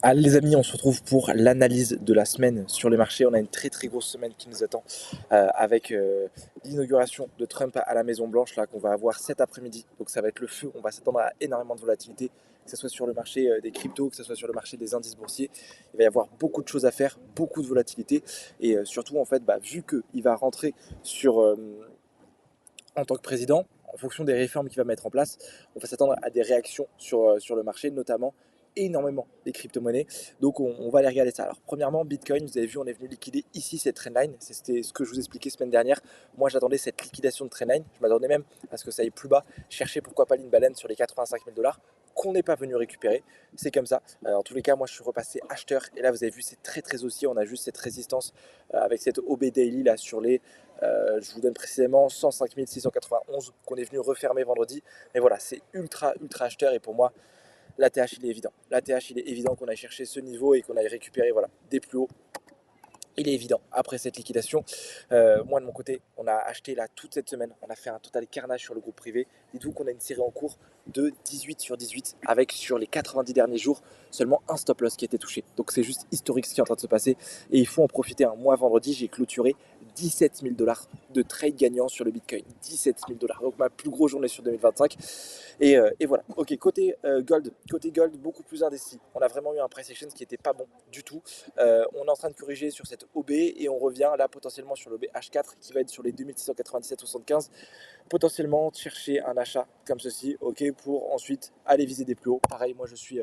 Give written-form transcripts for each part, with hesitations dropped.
Allez les amis, on se retrouve pour l'analyse de la semaine sur les marchés. On a une très très grosse semaine qui nous attend avec l'inauguration de Trump à la Maison Blanche là qu'on va avoir cet après-midi. Donc ça va être le feu, on va s'attendre à énormément de volatilité, que ce soit sur le marché des cryptos, que ce soit sur le marché des indices boursiers. Il va y avoir beaucoup de choses à faire, beaucoup de volatilité et surtout en fait, vu qu'il va rentrer sur, en tant que président, en fonction des réformes qu'il va mettre en place, on va s'attendre à des réactions sur le marché, notamment énormément des crypto-monnaies. Donc on va aller regarder ça. Alors premièrement, Bitcoin, vous avez vu, on est venu liquider ici cette trendline. C'était ce que je vous expliquais semaine dernière. Moi j'attendais cette liquidation de trendline. Je m'attendais même à ce que ça aille plus bas. Chercher pourquoi pas l'imbalance sur les 85 000 dollars qu'on n'est pas venu récupérer. C'est comme ça. En tous les cas, moi je suis repassé acheteur. Et là vous avez vu, c'est très très haussier. On a juste cette résistance avec cette OB Daily là sur les je vous donne précisément 105 691 qu'on est venu refermer vendredi. Mais voilà, c'est ultra, ultra acheteur. Et pour moi, l'ATH, il est évident. L'ATH, il est évident qu'on aille chercher ce niveau et qu'on aille récupérer voilà, des plus hauts. Il est évident, après cette liquidation, moi de mon côté, on a acheté là toute cette semaine, on a fait un total carnage sur le groupe privé. Dites-vous qu'on a une série en cours de 18 sur 18, avec sur les 90 derniers jours, seulement un stop loss qui a été touché. Donc c'est juste historique ce qui est en train de se passer, et il faut en profiter. Moi vendredi, j'ai clôturé 17 000 dollars de trade gagnant sur le Bitcoin. 17 000 dollars, donc ma plus grosse journée sur 2025. Et voilà. Ok, côté gold, beaucoup plus indécis. On a vraiment eu un price action qui n'était pas bon du tout. On est en train de corriger sur cette OB et on revient là potentiellement sur l'OB H4 qui va être sur les 2697,75. Potentiellement chercher un achat comme ceci, ok, pour ensuite aller viser des plus hauts. Pareil, moi je suis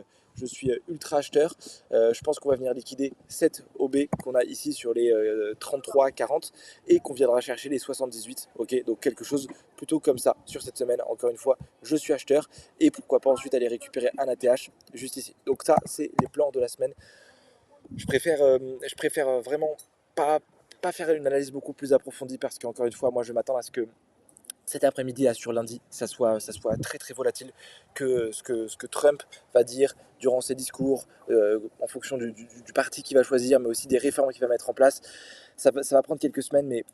ultra acheteur. Je pense qu'on va venir liquider cette OB qu'on a ici sur les 33,40 et qu'on viendra chercher les 78. Ok, donc quelque chose plutôt comme ça sur cette semaine. Encore une fois, je suis acheteur et pourquoi pas ensuite aller récupérer un ATH juste ici. Donc ça, c'est les plans de la semaine. Je préfère vraiment pas faire une analyse beaucoup plus approfondie parce qu'encore une fois, moi je m'attends à ce que cet après-midi, là, sur lundi, ça soit très très volatile, que ce que Trump va dire durant ses discours, en fonction du parti qu'il va choisir, mais aussi des réformes qu'il va mettre en place. Ça va prendre quelques semaines, mais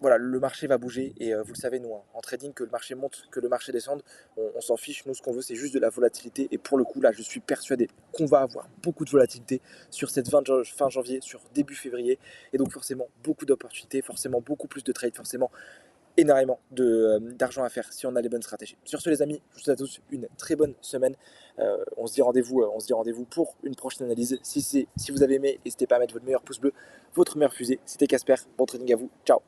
voilà, le marché va bouger et vous le savez, nous, hein, en trading, que le marché monte, que le marché descende, on s'en fiche. Nous, ce qu'on veut, c'est juste de la volatilité. Et pour le coup, là, je suis persuadé qu'on va avoir beaucoup de volatilité sur cette fin janvier, sur début février. Et donc, forcément, beaucoup d'opportunités, forcément, beaucoup plus de trades, forcément, énormément d'argent à faire si on a les bonnes stratégies. Sur ce les amis, je vous souhaite à tous une très bonne semaine. On se dit rendez-vous pour une prochaine analyse. Si vous avez aimé, n'hésitez pas à mettre votre meilleur pouce bleu, votre meilleure fusée. C'était Casper, bon trading à vous, ciao.